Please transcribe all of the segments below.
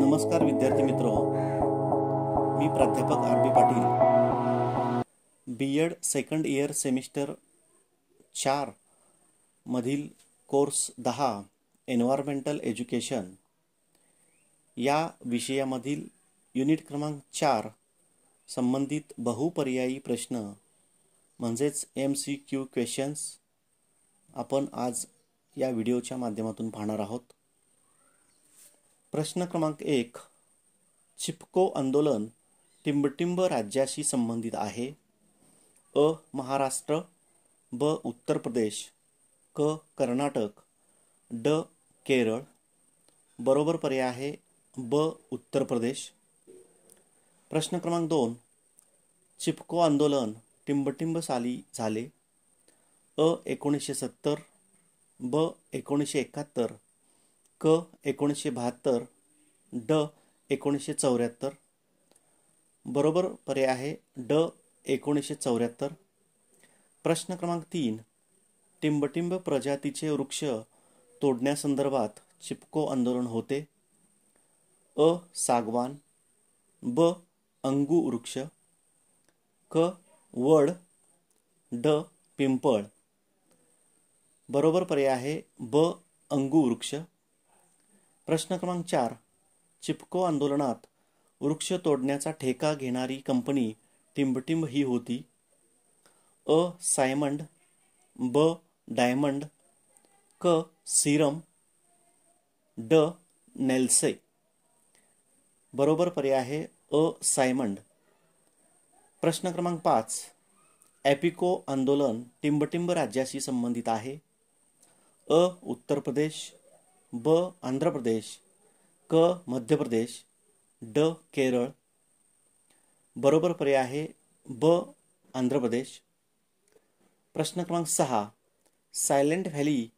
नमस्कार विद्यार्थी मित्र, मी प्राध्यापक आर.बी. पाटील, B.एड सेकंड इयर सेमिस्टर 4 मधील कोर्स 10 एन्व्हायरमेंटल एज्युकेशन या विषयामधील युनिट क्रमांक 4 संबंधित बहुपर्यायी प्रश्न म्हणजेच MCQ क्वेश्चन्स आपण आज या व्हिडिओच्या माध्यमातून पाहणार आहोत। प्रश्न क्रमांक 1, चिपको आंदोलन टिंबटिंब राज्याशी संबंधित आहे? अ. महाराष्ट्र, ब. उत्तर प्रदेश, क. कर्नाटक, ड. केरळ। बरोबर पर्याय आहे ब. उत्तर प्रदेश। प्रश्न क्रमांक 2, चिपको आंदोलन टिंबटिंब साली झाले? अ. 1970, ब. 1971, क. 1972, ड. 1974। बरोबर पर्याय आहे ड. 1974। प्रश्न क्रमांक 3, टिंबटिंब प्रजातीचे वृक्ष तोडण्यासंदर्भात चिपको आंदोलन होते? अ. सागवान, ब. अंगू वृक्ष, क. वड, ड. पिंपळ। बरोबर पर्याय आहे ब. अंगू वृक्ष। प्रश्न क्रमांक 4, चिपको आंदोलनात वृक्ष तोडण्याचा ठेका घेणारी कंपनी टिंबटिंब ही होती? अ. सायमंड, ब. डायमंड, क. सीरम, ड. नेल्से। बरोबर पर्याय आहे अ. सायमंड। प्रश्न क्रमांक 5, ॲपिको आंदोलन टिंबटिंब राज्याशी संबंधित आहे? अ. उत्तर प्रदेश, ब. आंध्र प्रदेश, क. मध्य प्रदेश, ड. केरळ। बरोबर पर्याय आहे ब. आंध्र प्रदेश। प्रश्न क्रमांक 6, सायलेंट व्हॅली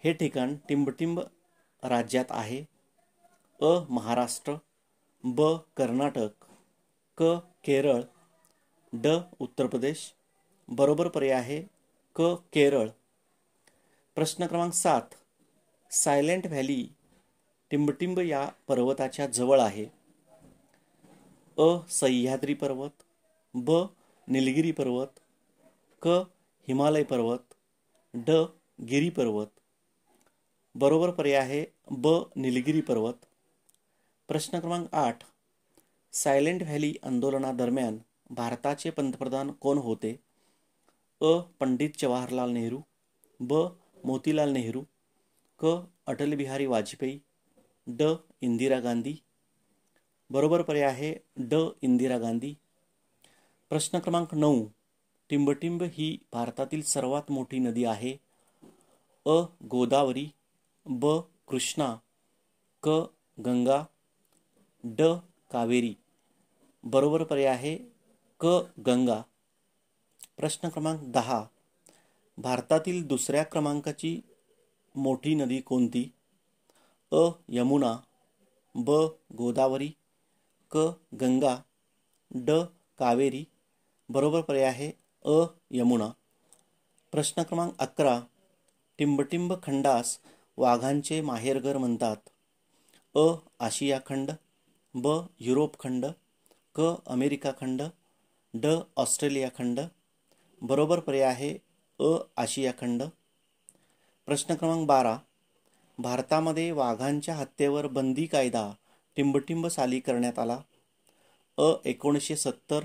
हे ठिकाण टिंबटिंब राज्यात आहे? अ. महाराष्ट्र, ब. कर्नाटक, क. केरळ, ड. उत्तर प्रदेश। बरोबर पर्याय आहे क. केरळ। प्रश्न क्रमांक 7, सायलेंट व्हॅली टिंबटिंब या पर्वताच्या जवळ आहे? अ. सह्याद्री पर्वत, ब. निलगिरी पर्वत, क. हिमालय पर्वत, ड. गिरी पर्वत। बरोबर पर्याय आहे ब. निलगिरी पर्वत। प्रश्न क्रमांक 8, सायलेंट व्हॅली आंदोलनादरम्यान भारताचे पंतप्रधान कोण होते? अ. पंडित जवाहरलाल नेहरू, ब. मोतीलाल नेहरू, क. अटल बिहारी वाजपेयी, ड. इंदिरा गांधी। बरोबर पर्याय आहे ड. इंदिरा गांधी। प्रश्न क्रमांक 9, टिंबटिंब ही भारतातील सर्वात मोठी नदी आहे? अ. गोदावरी, ब. कृष्णा, क. गंगा, ड. कावेरी। बरोबर पर्याय आहे क. गंगा। प्रश्न क्रमांक 10, भारतातील दुसऱ्या क्रमांकाची मोठी नदी कोणती? अ. यमुना, ब. गोदावरी, क. गंगा, ड. कावेरी। बरोबर पर्याय आहे अ. यमुना। प्रश्न क्रमांक 11, टिंबटिंब खंडास वाघांचे माहेरघर म्हणतात? अ. आशिया खंड, ब. युरोप खंड, क. अमेरिका खंड, ड. ऑस्ट्रेलिया खंड। बरोबर पर्याय आहे अ. आशिया खंड। प्रश्न क्रमांक 12, भारतामध्ये वाघांच्या हत्येवर बंदी कायदा टिंबटिंब साली करण्यात आला? अ. 1970,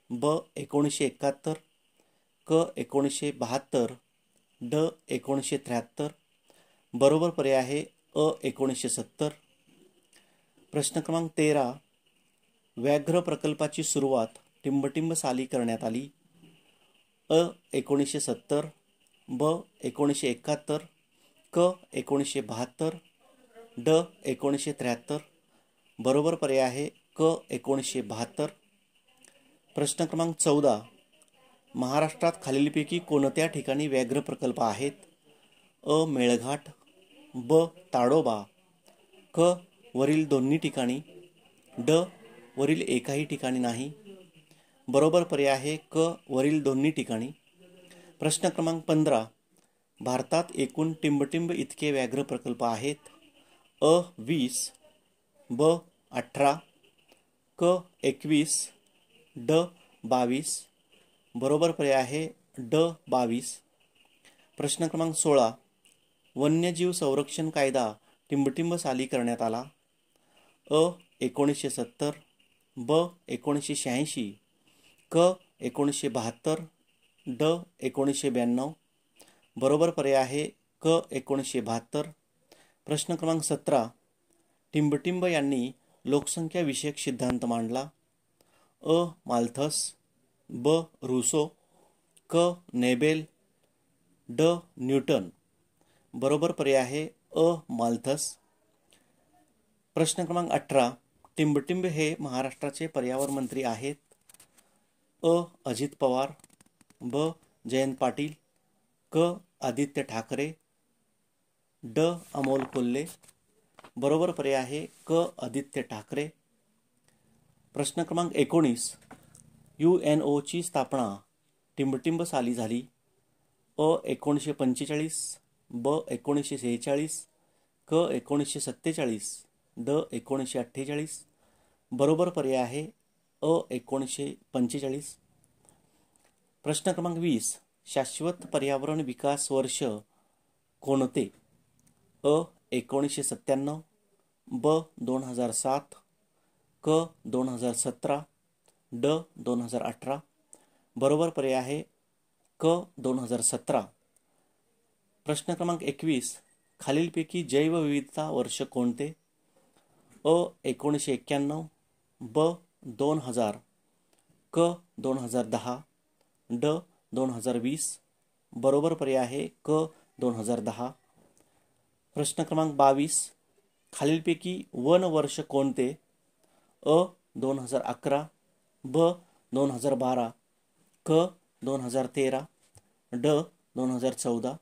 ब. 1971, क. 1972, ड. 1973। बरोबर पर्याय आहे अ. 1970। प्रश्न क्रमांक 13, व्याघ्र प्रकल्पाची सुरुवात टिंबटिंब साली करण्यात आली? अ. 1970, ब. 1971, क. 1972, ड. 1973। बरोबर पर्याय आहे क. 1972। प्रश्न क्रमांक 14, महाराष्ट्रात खालीलपैकी कोणत्या ठिकाणी व्याघ्र प्रकल्प आहेत? अ. मेळघाट, ब. ताडोबा, क. वरील दोन्ही ठिकाणी, ड. वरील एकाही ठिकाणी नाही। बरोबर पर्याय आहे क. वरील दोन्ही ठिकाणी। प्रश्न क्रमांक 15, भारतात एकूण टिंबटिंब इतके व्याघ्र प्रकल्प आहेत? अ. 20, ब 18, क 21, ड 22. बरोबर पर्याय आहे ड 22. प्रश्न क्रमांक 16. वन्यजीव संरक्षण कायदा टिंबटिंब साली करण्यात आला. अ 1970, ब 1986, क 1972, ड 1992. बरोबर पर्याय आहे क 1972. प्रश्न क्रमांक 17. टिंबटिंब यांनी लोकसंख्या विषयक सिद्धांत मांडला. अ माल्थस, ब रुसो, क नेबेल, ड न्यूटन. बरोबर पर्याय आहे अ माल्थस. प्रश्न क्रमांक 18. टिंबटिंब हे महाराष्ट्राचे पर्यावरण मंत्री आहेत. अ अजित पवार, ब जयंत पाटील, क आदित्य ठाकरे, ड अमोल कोल्हे. बरोबर पर्याय आहे क आदित्य ठाकरे. प्रश्न क्रमांक 19. UNOची स्थापना टिंबटिंब साली झाली. अ 1945, ब 1946, क 1947, ड 1948. बरोबर पर्याय आहे अ 1945. प्रश्न क्रमांक 20. शाश्वत पर्यावरण विकास वर्ष कोणते? अ 1997, ब 2007, क 2017, ड 2018. बरोबर पर्याय आहे क 2017. प्रश्न क्रमांक 21. खालीलपैकी जैवविविधता वर्ष कोणते? अ 1991, ब 2000, क 2010, ड 2020. बरोबर पर्याय आहे क 2010. प्रश्न क्रमांक 22. खालीलपैकी वन वर्ष कोणते? अ 2011, ब 2012, क 2013, ड 2014.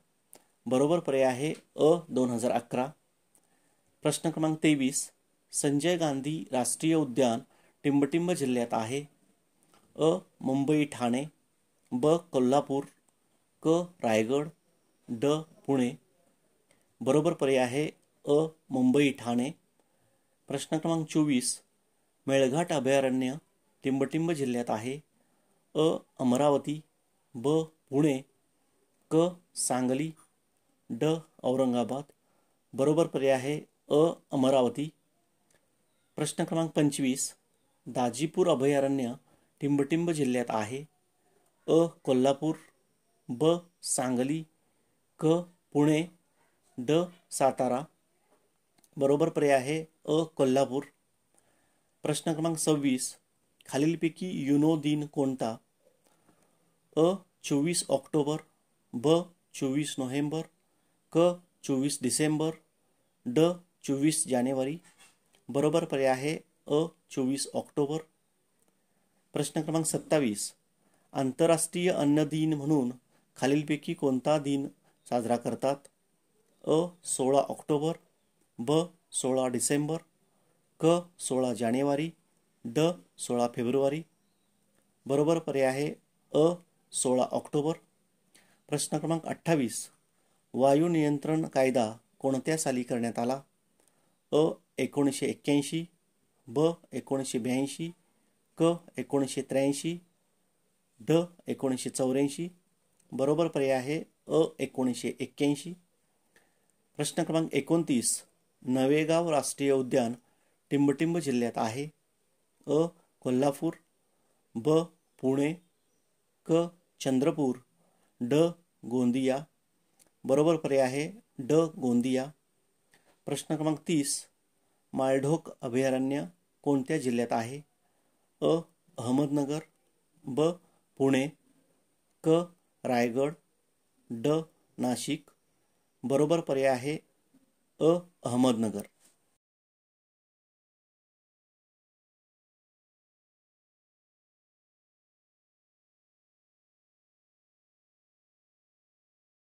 बरोबर पर्याय आहे अ 2011. प्रश्न क्रमांक 23. संजय गांधी राष्ट्रीय उद्यान टिंबटिंब जिल्ह्यात आहे. अ मुंबई ठाणे, ब कोल्हापूर, क रायगड, ड पुणे. बरोबर पर्याय आहे अ मुंबई ठाणे. प्रश्न क्रमांक 24. मेळघाट अभयारण्य टिंबटिंब जिल्ह्यात आहे. अ अमरावती, ब पुणे, क सांगली, ड औरंगाबाद. बरोबर पर्याय आहे अ अमरावती. प्रश्न क्रमांक 25. दाजीपूर अभयारण्य टिंबटिंब जिल्ह्यात आहे. अ कोल्हापूर, ब सांगली, क पुणे, ड सातारा. बरोबर पर्याय आहे अ कोल्हापूर. प्रश्न क्रमांक 26. खालीलपैकी युनो दिन कोणता? अ 24 ऑक्टोबर, ब 24 नोव्हेंबर, क 24 डिसेंबर, ड 24 जानेवारी. बरोबर पर्याय आहे अ 24 ऑक्टोबर. प्रश्न क्रमांक 27. आंतरराष्ट्रीय अन्न दिन म्हणून खालीलपैकी कोणता दिन साजरा करतात? अ 16 ऑक्टोबर, ब 16 डिसेंबर, क 16 जानेवारी, ड 16 फेब्रुवारी. बरोबर पर्याय आहे अ 16 ऑक्टोबर. प्रश्न क्रमांक 28. वायू नियंत्रण कायदा कोणत्या साली करण्यात आला? अ 1981, ब 1982, क 1983, ड 1984. बरोबर पर्याय आहे अ 1981. प्रश्न क्रमांक 29. नवेगाव राष्ट्रीय उद्यान टिंबटिंब जिल्ह्यात आहे. अ कोल्हापूर, ब पुणे, क चंद्रपूर, ड गोंदिया. बरोबर पर्याय आहे ड गोंदिया. प्रश्न क्रमांक 30. माळढोक अभयारण्य कोणत्या जिल्ह्यात आहे? अ अहमदनगर, ब पुणे, क रायगड, ड नाशिक. बरोबर पर्याय आहे अ अहमदनगर.